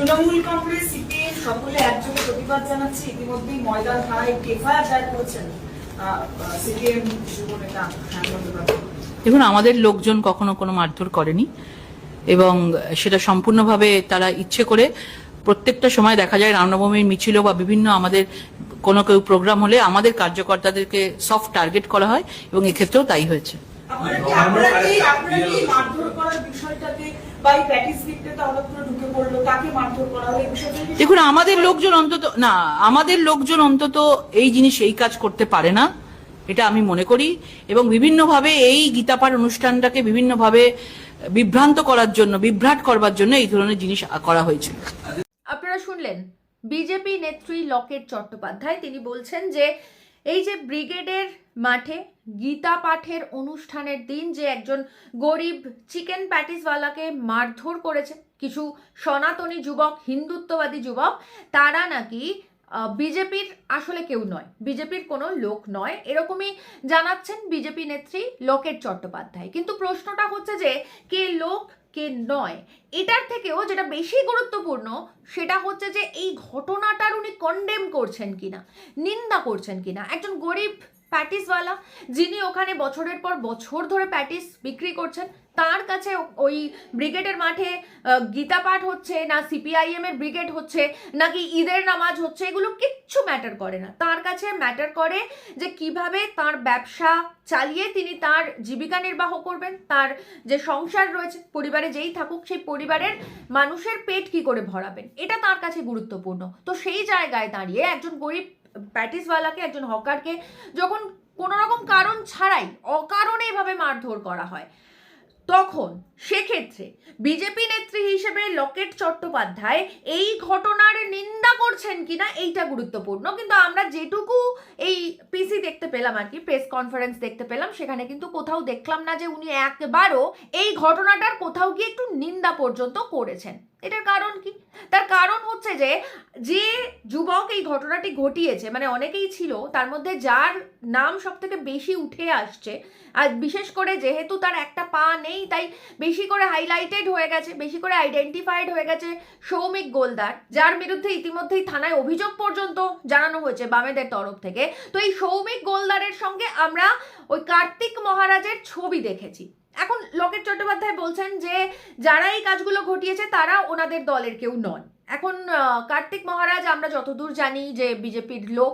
Trinamool Congress CPM সকলে একযোগে প্রতিবাদ জানাচ্ছে। ইতিমধ্যেই ময়দান থানায় একটি এফআইআর দায়ের করেছেন সিপিএম যুব নেতা বন্দ্যোপাধ্যায়। দেখুন, আমাদের লোকজন কখনো কোনো মারধর করেনি এবং সেটা সম্পূর্ণভাবে তারা ইচ্ছে করে প্রত্যেকটা সময় দেখা যায় রামনবমীর মিছিল বা বিভিন্ন আমাদের কোনো কেউ প্রোগ্রাম হলে আমাদের কার্যকর্তাদেরকে সফট টার্গেট করা হয় এবং এক্ষেত্রেও তাই হয়েছে। দেখুন, আমাদের লোকজন অন্তত এই জিনিস এই কাজ করতে পারে না, এটা আমি মনে করি। এবং বিভিন্নভাবে এই গীতাপাঠ অনুষ্ঠানটাকে বিভিন্নভাবে বিভ্রান্ত করার জন্য, বিভ্রাট করবার জন্য এই ধরনের জিনিস করা হয়েছে। আপনারা শুনলেন বিজেপি নেত্রী লকেট চট্টোপাধ্যায়, তিনি বলছেন যে এই যে ব্রিগেডের মাঠে গীতা পাঠের অনুষ্ঠানের দিন যে একজন গরিব চিকেন প্যাটিসওয়ালাকে মারধর করেছে কিছু সনাতনী যুবক, হিন্দুত্ববাদী যুবক, তারা নাকি বিজেপির আসলে কেউ নয়, বিজেপির কোনো লোক নয়, এরকমই জানাচ্ছেন বিজেপি নেত্রী লকেট চট্টোপাধ্যায়। কিন্তু প্রশ্নটা হচ্ছে যে কে লোক কে নয়, এটার থেকেও যেটা বেশি গুরুত্বপূর্ণ সেটা হচ্ছে যে এই ঘটনাটার উনি কন্ডেম করছেন কিনা, নিন্দা করছেন কিনা। একজন গরিব প্যাটিসওয়ালা যিনি ওখানে বছরের পর বছর ধরে প্যাটিস বিক্রি করছেন, তার কাছে ওই ব্রিগেডের মাঠে গীতা পাঠ হচ্ছে না, সিপিআইএম এর ব্রিগেড হচ্ছে নাকি ঈদের নামাজ হচ্ছে, এগুলো কিচ্ছু ম্যাটার করে না। তার কাছে ম্যাটার করে যে কিভাবে তার ব্যবসা চালিয়ে তিনি তার জীবিকা নির্বাহ করবেন, তার যে সংসার রয়েছে, পরিবারে যেই থাকুক সেই পরিবারের মানুষের পেট কি করে ভরাবেন, এটা তার কাছে গুরুত্বপূর্ণ। তো সেই জায়গায় দাঁড়িয়ে একজন গরিব প্যাটিসওয়ালাকে, একজন হকারকে যখন কোনো রকম কারণ ছাড়াই অকারণে এভাবে মারধর করা হয়, তখন সেক্ষেত্রে বিজেপি নেত্রী হিসেবে লকেট চট্টোপাধ্যায় এই ঘটনার নিন্দা করছেন কিনা এইটা গুরুত্বপূর্ণ। কিন্তু আমরা যেটুকু এই পিসি দেখতে পেলাম আর কি, প্রেস কনফারেন্স দেখতে পেলাম, সেখানে কিন্তু কোথাও দেখলাম না যে উনি একবারও এই ঘটনাটার কোথাও গিয়ে একটু নিন্দা পর্যন্ত করেছেন। এটার কারণ কি? তার কারণ হচ্ছে যে যে যুবক এই ঘটনাটি ঘটিয়েছে, মানে অনেকেই ছিল, তার মধ্যে যার নাম সব থেকে বেশি উঠে আসছে, আর বিশেষ করে যেহেতু তার একটা পা নেই তাই বেশি করে হাইলাইটেড হয়ে গেছে, বেশি করে আইডেন্টিফাইড হয়ে গেছে সৌমিক গোলদার, যার বিরুদ্ধে ইতিমধ্যেই থানায় অভিযোগ পর্যন্ত জানানো হয়েছে বামেদের তরফ থেকে। তো এই সৌমিক গোলদারের সঙ্গে আমরা ওই কার্তিক মহারাজের ছবি দেখেছি। এখন লকেট চট্টোপাধ্যায় বলছেন যে যারা এই কাজগুলো ঘটিয়েছে তারা ওনাদের দলের কেউ নন। এখন কার্তিক মহারাজ আমরা যতদূর জানি যে বিজেপির লোক।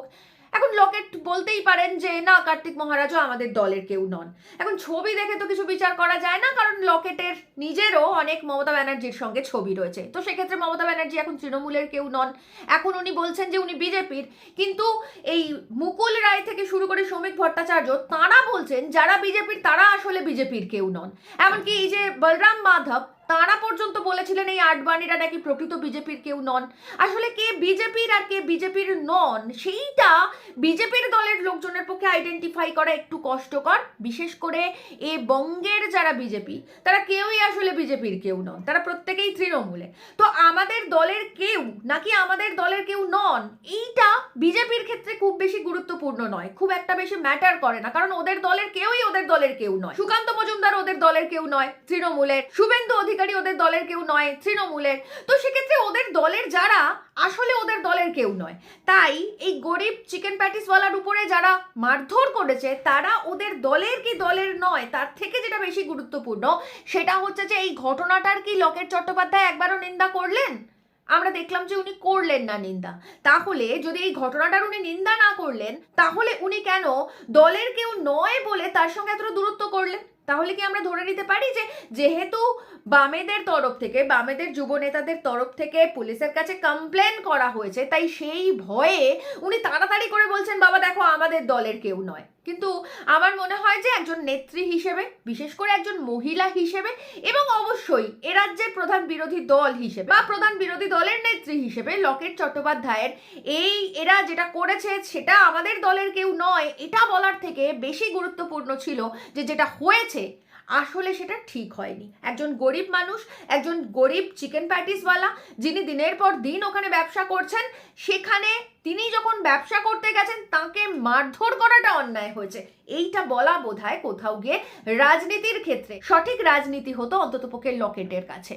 এখন লকেট বলতেই পারেন যে না, কার্তিক মহারাজও আমাদের দলের কেউ নন। এখন ছবি দেখে তো কিছু বিচার করা যায় না, কারণ লকেটের নিজেরও অনেক মমতা ব্যানার্জির সঙ্গে ছবি রয়েছে। তো সেক্ষেত্রে মমতা ব্যানার্জি এখন তৃণমূলের কেউ নন। এখন উনি বলছেন যে উনি বিজেপির, কিন্তু এই মুকুল রায় থেকে শুরু করে শ্রমিক ভট্টাচার্য তারা বলছেন যারা বিজেপির তারা আসলে বিজেপির কেউ নন। এমনকি এই যে বলরাম মাধব তারা পর্যন্ত বলেছিলেন এই আডবাণীরা নাকি প্রকৃত বিজেপির কেউ নন। আসলে কে বিজেপির আর কে বিজেপির নন সেইটা বিজেপির দলের লোকজনের পক্ষে আইডেন্টিফাই করা একটু কষ্টকর। বিশেষ করে এ বঙ্গের যারা বিজেপি তারা কেউই আসলে বিজেপির কেউ নন, তারা প্রত্যেকেই তৃণমূলে। তো আমাদের দলের কেউ নাকি আমাদের দলের কেউ নন, এইটা বিজেপির ক্ষেত্রে খুব বেশি গুরুত্বপূর্ণ নয়, খুব একটা বেশি ম্যাটার করে না, কারণ ওদের দলের কেউই ওদের দলের কেউ নয়। সুকান্ত মজুমদার ওদের দলের কেউ নয়, তৃণমূলের। শুভেন্দু অধিকারী ওদের দলের কেউ নয়, তৃণমূলের। তো সেক্ষেত্রে ওদের দলের যারা আসলে ওদের দলের কেউ নয়, তাই এই গরিব চিকেন প্যাটিসওয়ালার উপরে যারা মারধর করেছে তারা ওদের দলের কি দলের নয়, তার থেকে যেটা বেশি গুরুত্বপূর্ণ সেটা হচ্ছে যে এই ঘটনাটার কি লকেট চট্টোপাধ্যায় একবারও নিন্দা করলেন? আমরা দেখলাম যে উনি করলেন না নিন্দা। তাহলে যদি এই ঘটনাটার উনি নিন্দা না করলেন, তাহলে উনি কেন দলের কেউ নয় বলে তার সঙ্গে এতটা দূরত্ব করলেন? তাহলে কি আমরা ধরে নিতে পারি যে যেহেতু বামেদের তরফ থেকে, বামেদের যুব নেতাদের তরফ থেকে পুলিশের কাছে কমপ্লেন করা হয়েছে, তাই সেই ভয়ে উনি তাড়াতাড়ি করে বলছেন বাবা দেখো আমাদের দলের কেউ নয়? কিন্তু আমার মনে হয় যে একজন নেত্রী হিসেবে, বিশেষ করে একজন মহিলা হিসেবে, এবং অবশ্যই এ রাজ্যের প্রধান বিরোধী দল হিসেবে বা প্রধান বিরোধী দলের নেত্রী হিসেবে লকেট চট্টোপাধ্যায়ের এরা যেটা করেছে সেটা আমাদের দলের কেউ নয়, এটা বলার থেকে বেশি গুরুত্বপূর্ণ ছিল যে যেটা হয়েছে আসলে সেটা ঠিক হয়নি। একজন গরিব মানুষ, একজন গরিব চিকেন প্যাটিসওয়ালা যিনি দিনের পর দিন ওখানে ব্যবসা করছেন, সেখানে তিনি যখন ব্যবসা করতে গেছেন তাকে মারধর করাটা অন্যায় হয়েছে, এইটা বলা বোধহয় কোথাও গিয়ে রাজনীতির ক্ষেত্রে সঠিক রাজনীতি হতো অন্ততপক্ষে লকেটের কাছে।